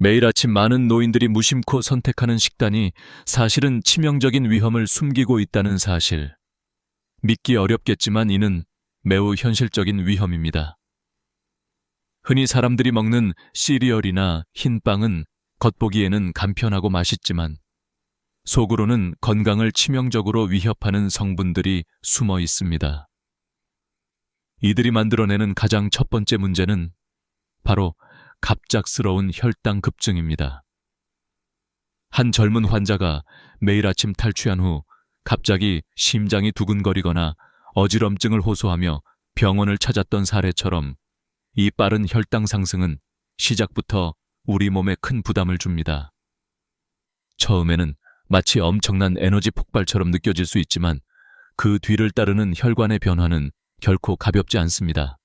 매일 아침 많은 노인들이 무심코 선택하는 식단이 사실은 치명적인 위험을 숨기고 있다는 사실. 믿기 어렵겠지만 이는 매우 현실적인 위험입니다. 흔히 사람들이 먹는 시리얼이나 흰빵은 겉보기에는 간편하고 맛있지만 속으로는 건강을 치명적으로 위협하는 성분들이 숨어 있습니다. 이들이 만들어내는 가장 첫 번째 문제는 바로 갑작스러운 혈당 급증입니다. 한 젊은 환자가 매일 아침 탈취한 후 갑자기 심장이 두근거리거나 어지럼증을 호소하며 병원을 찾았던 사례처럼 이 빠른 혈당 상승은 시작부터 우리 몸에 큰 부담을 줍니다. 처음에는 마치 엄청난 에너지 폭발처럼 느껴질 수 있지만 그 뒤를 따르는 혈관의 변화는 결코 가볍지 않습니다.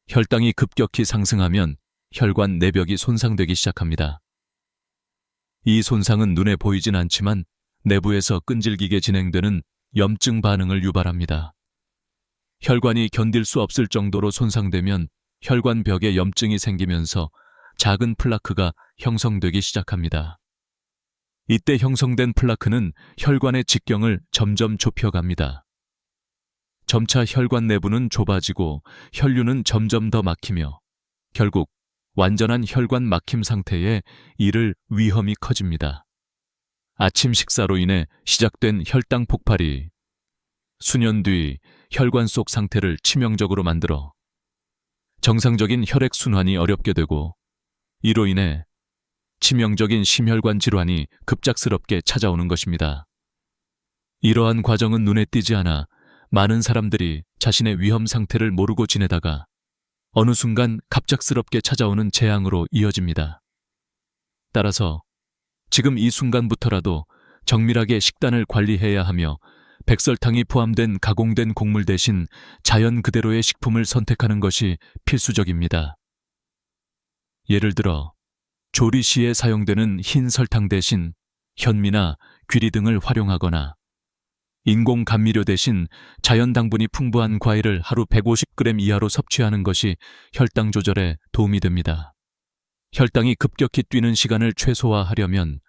혈당이 급격히 상승하면 혈관 내벽이 손상되기 시작합니다. 이 손상은 눈에 보이진 않지만 내부에서 끈질기게 진행되는 염증 반응을 유발합니다. 혈관이 견딜 수 없을 정도로 손상되면 혈관벽에 염증이 생기면서 작은 플라크가 형성되기 시작합니다. 이때 형성된 플라크는 혈관의 직경을 점점 좁혀갑니다. 점차 혈관 내부는 좁아지고 혈류는 점점 더 막히며 결국 완전한 혈관 막힘 상태에 이를 위험이 커집니다. 아침 식사로 인해 시작된 혈당 폭발이 수년 뒤 혈관 속 상태를 치명적으로 만들어 정상적인 혈액 순환이 어렵게 되고 이로 인해 치명적인 심혈관 질환이 급작스럽게 찾아오는 것입니다. 이러한 과정은 눈에 띄지 않아 많은 사람들이 자신의 위험 상태를 모르고 지내다가 어느 순간 갑작스럽게 찾아오는 재앙으로 이어집니다. 따라서 지금 이 순간부터라도 정밀하게 식단을 관리해야 하며 백설탕이 포함된 가공된 곡물 대신 자연 그대로의 식품을 선택하는 것이 필수적입니다. 예를 들어 조리 시에 사용되는 흰 설탕 대신 현미나 귀리 등을 활용하거나 인공 감미료 대신 자연 당분이 풍부한 과일을 하루 150g 이하로 섭취하는 것이 혈당 조절에 도움이 됩니다. 혈당이 급격히 뛰는 시간을 최소화하려면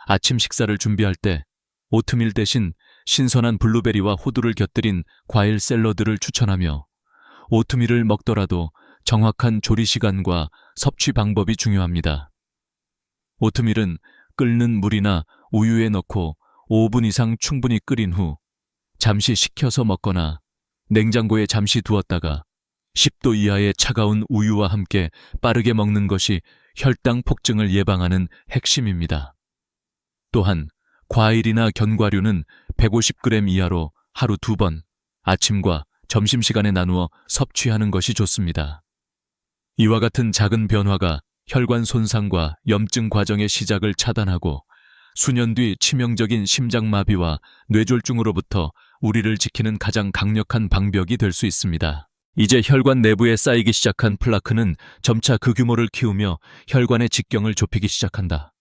아침 식사를 준비할 때 오트밀 대신 신선한 블루베리와 호두를 곁들인 과일 샐러드를 추천하며 오트밀을 먹더라도 정확한 조리 시간과 섭취 방법이 중요합니다. 오트밀은 끓는 물이나 우유에 넣고 5분 이상 충분히 끓인 후 잠시 식혀서 먹거나 냉장고에 잠시 두었다가 10도 이하의 차가운 우유와 함께 빠르게 먹는 것이 혈당 폭증을 예방하는 핵심입니다. 또한 과일이나 견과류는 150g 이하로 하루 2번 아침과 점심시간에 나누어 섭취하는 것이 좋습니다. 이와 같은 작은 변화가 혈관 손상과 염증 과정의 시작을 차단하고 수년 뒤 치명적인 심장마비와 뇌졸중으로부터 우리를 지키는 가장 강력한 방벽이 될 수 있습니다. 이제 혈관 내부에 쌓이기 시작한 플라크는 점차 그 규모를 키우며 혈관의 직경을 좁히기 시작한다.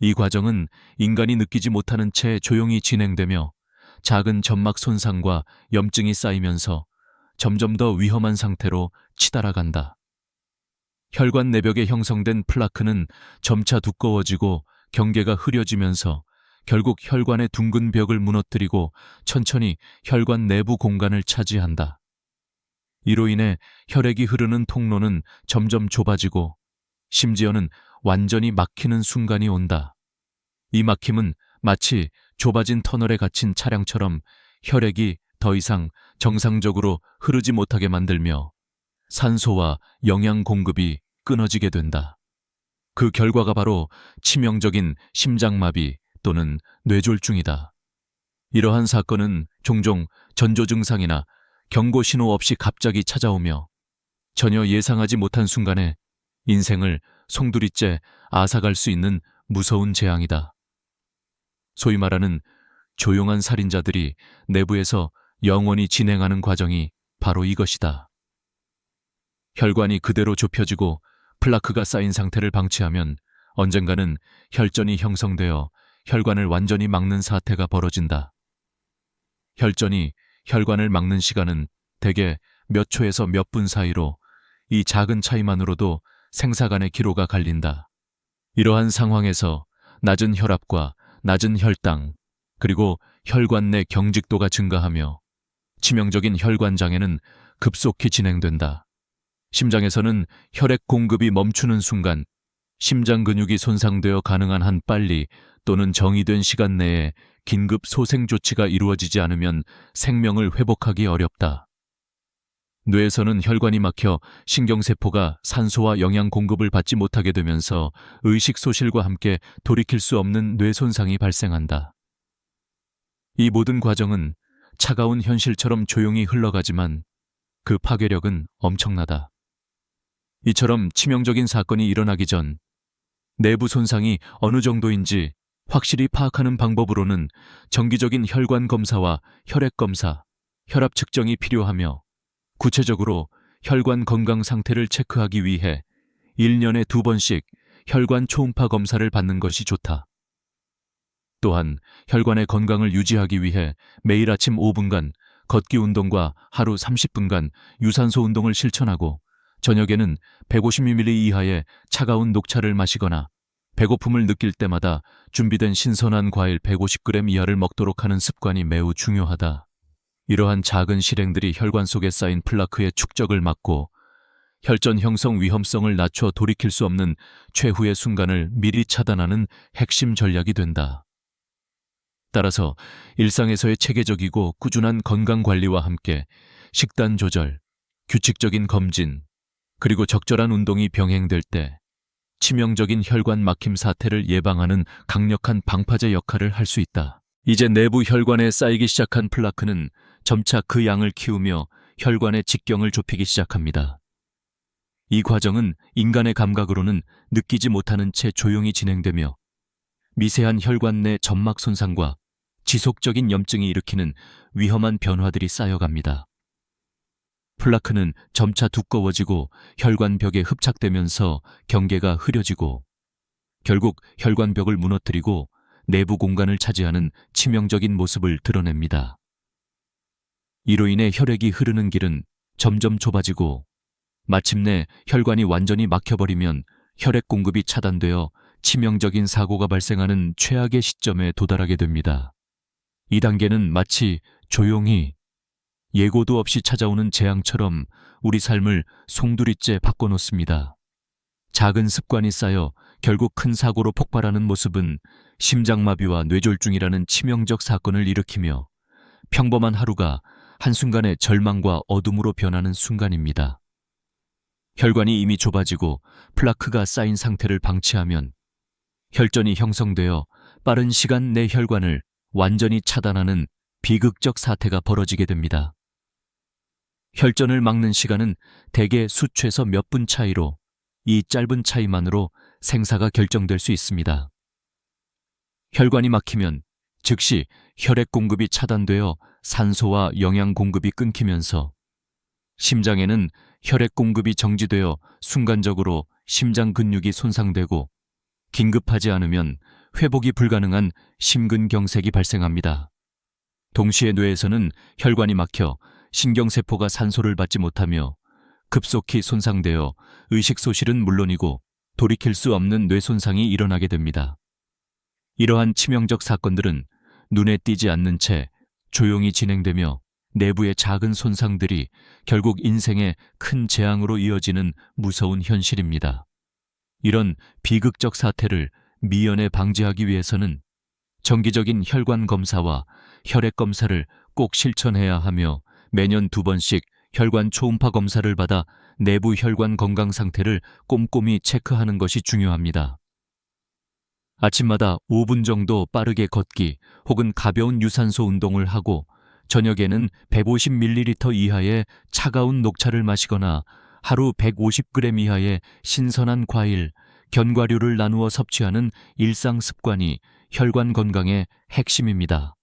이 과정은 인간이 느끼지 못하는 채 조용히 진행되며 작은 점막 손상과 염증이 쌓이면서 점점 더 위험한 상태로 치달아간다. 혈관 내벽에 형성된 플라크는 점차 두꺼워지고 경계가 흐려지면서 결국 혈관의 둥근 벽을 무너뜨리고 천천히 혈관 내부 공간을 차지한다. 이로 인해 혈액이 흐르는 통로는 점점 좁아지고 심지어는 완전히 막히는 순간이 온다. 이 막힘은 마치 좁아진 터널에 갇힌 차량처럼 혈액이 더 이상 정상적으로 흐르지 못하게 만들며 산소와 영양 공급이 끊어지게 된다. 그 결과가 바로 치명적인 심장마비 또는 뇌졸중이다. 이러한 사건은 종종 전조 증상이나 경고 신호 없이 갑자기 찾아오며 전혀 예상하지 못한 순간에 인생을 송두리째 앗아갈 수 있는 무서운 재앙이다. 소위 말하는 조용한 살인자들이 내부에서 영원히 진행하는 과정이 바로 이것이다. 혈관이 그대로 좁혀지고 플라크가 쌓인 상태를 방치하면 언젠가는 혈전이 형성되어 혈관을 완전히 막는 사태가 벌어진다. 혈전이 혈관을 막는 시간은 대개 몇 초에서 몇 분 사이로 이 작은 차이만으로도 생사간의 기로가 갈린다. 이러한 상황에서 낮은 혈압과 낮은 혈당, 그리고 혈관 내 경직도가 증가하며 치명적인 혈관장애는 급속히 진행된다. 심장에서는 혈액 공급이 멈추는 순간 심장 근육이 손상되어 가능한 한 빨리 또는 정의된 시간 내에 긴급 소생 조치가 이루어지지 않으면 생명을 회복하기 어렵다. 뇌에서는 혈관이 막혀 신경세포가 산소와 영양 공급을 받지 못하게 되면서 의식 소실과 함께 돌이킬 수 없는 뇌 손상이 발생한다. 이 모든 과정은 차가운 현실처럼 조용히 흘러가지만 그 파괴력은 엄청나다. 이처럼 치명적인 사건이 일어나기 전 내부 손상이 어느 정도인지 확실히 파악하는 방법으로는 정기적인 혈관 검사와 혈액 검사, 혈압 측정이 필요하며 구체적으로 혈관 건강 상태를 체크하기 위해 1년에 2번씩 혈관 초음파 검사를 받는 것이 좋다. 또한 혈관의 건강을 유지하기 위해 매일 아침 5분간 걷기 운동과 하루 30분간 유산소 운동을 실천하고 저녁에는 150ml 이하의 차가운 녹차를 마시거나 배고픔을 느낄 때마다 준비된 신선한 과일 150g 이하를 먹도록 하는 습관이 매우 중요하다. 이러한 작은 실행들이 혈관 속에 쌓인 플라크의 축적을 막고 혈전 형성 위험성을 낮춰 돌이킬 수 없는 최후의 순간을 미리 차단하는 핵심 전략이 된다. 따라서 일상에서의 체계적이고 꾸준한 건강관리와 함께 식단 조절, 규칙적인 검진, 그리고 적절한 운동이 병행될 때 치명적인 혈관 막힘 사태를 예방하는 강력한 방파제 역할을 할 수 있다. 이제 내부 혈관에 쌓이기 시작한 플라크는 점차 그 양을 키우며 혈관의 직경을 좁히기 시작합니다. 이 과정은 인간의 감각으로는 느끼지 못하는 채 조용히 진행되며 미세한 혈관 내 점막 손상과 지속적인 염증이 일으키는 위험한 변화들이 쌓여갑니다. 플라크는 점차 두꺼워지고 혈관벽에 흡착되면서 경계가 흐려지고 결국 혈관벽을 무너뜨리고 내부 공간을 차지하는 치명적인 모습을 드러냅니다. 이로 인해 혈액이 흐르는 길은 점점 좁아지고 마침내 혈관이 완전히 막혀버리면 혈액 공급이 차단되어 치명적인 사고가 발생하는 최악의 시점에 도달하게 됩니다. 이 단계는 마치 조용히 예고도 없이 찾아오는 재앙처럼 우리 삶을 송두리째 바꿔놓습니다. 작은 습관이 쌓여 결국 큰 사고로 폭발하는 모습은 심장마비와 뇌졸중이라는 치명적 사건을 일으키며 평범한 하루가 한순간에 절망과 어둠으로 변하는 순간입니다. 혈관이 이미 좁아지고 플라크가 쌓인 상태를 방치하면 혈전이 형성되어 빠른 시간 내 혈관을 완전히 차단하는 비극적 사태가 벌어지게 됩니다. 혈전을 막는 시간은 대개 수초에서 몇 분 차이로 이 짧은 차이만으로 생사가 결정될 수 있습니다. 혈관이 막히면 즉시 혈액 공급이 차단되어 산소와 영양 공급이 끊기면서 심장에는 혈액 공급이 정지되어 순간적으로 심장 근육이 손상되고 긴급하지 않으면 회복이 불가능한 심근경색이 발생합니다. 동시에 뇌에서는 혈관이 막혀 신경세포가 산소를 받지 못하며 급속히 손상되어 의식소실은 물론이고 돌이킬 수 없는 뇌손상이 일어나게 됩니다. 이러한 치명적 사건들은 눈에 띄지 않는 채 조용히 진행되며 내부의 작은 손상들이 결국 인생의 큰 재앙으로 이어지는 무서운 현실입니다. 이런 비극적 사태를 미연에 방지하기 위해서는 정기적인 혈관 검사와 혈액 검사를 꼭 실천해야 하며 매년 2번씩 혈관 초음파 검사를 받아 내부 혈관 건강 상태를 꼼꼼히 체크하는 것이 중요합니다. 아침마다 5분 정도 빠르게 걷기 혹은 가벼운 유산소 운동을 하고 저녁에는 150ml 이하의 차가운 녹차를 마시거나 하루 150g 이하의 신선한 과일, 견과류를 나누어 섭취하는 일상 습관이 혈관 건강의 핵심입니다.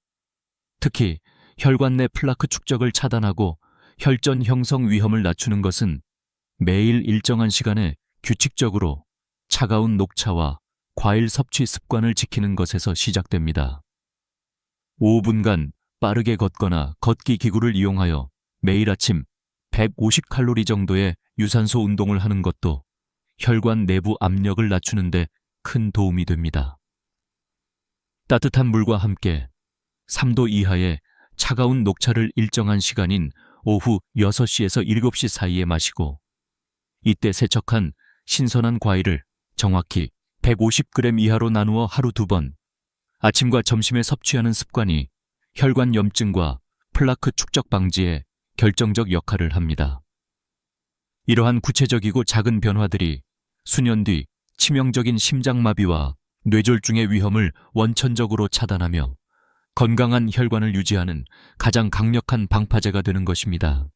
특히 혈관 내 플라크 축적을 차단하고 혈전 형성 위험을 낮추는 것은 매일 일정한 시간에 규칙적으로 차가운 녹차와 과일 섭취 습관을 지키는 것에서 시작됩니다. 5분간 빠르게 걷거나 걷기 기구를 이용하여 매일 아침 150칼로리 정도의 유산소 운동을 하는 것도 혈관 내부 압력을 낮추는데 큰 도움이 됩니다. 따뜻한 물과 함께 3도 이하의 차가운 녹차를 일정한 시간인 오후 6시에서 7시 사이에 마시고, 이때 세척한 신선한 과일을 정확히 150g 이하로 나누어 하루 2번, 아침과 점심에 섭취하는 습관이 혈관 염증과 플라크 축적 방지에 결정적 역할을 합니다. 이러한 구체적이고 작은 변화들이 수년 뒤 치명적인 심장마비와 뇌졸중의 위험을 원천적으로 차단하며 건강한 혈관을 유지하는 가장 강력한 방파제가 되는 것입니다.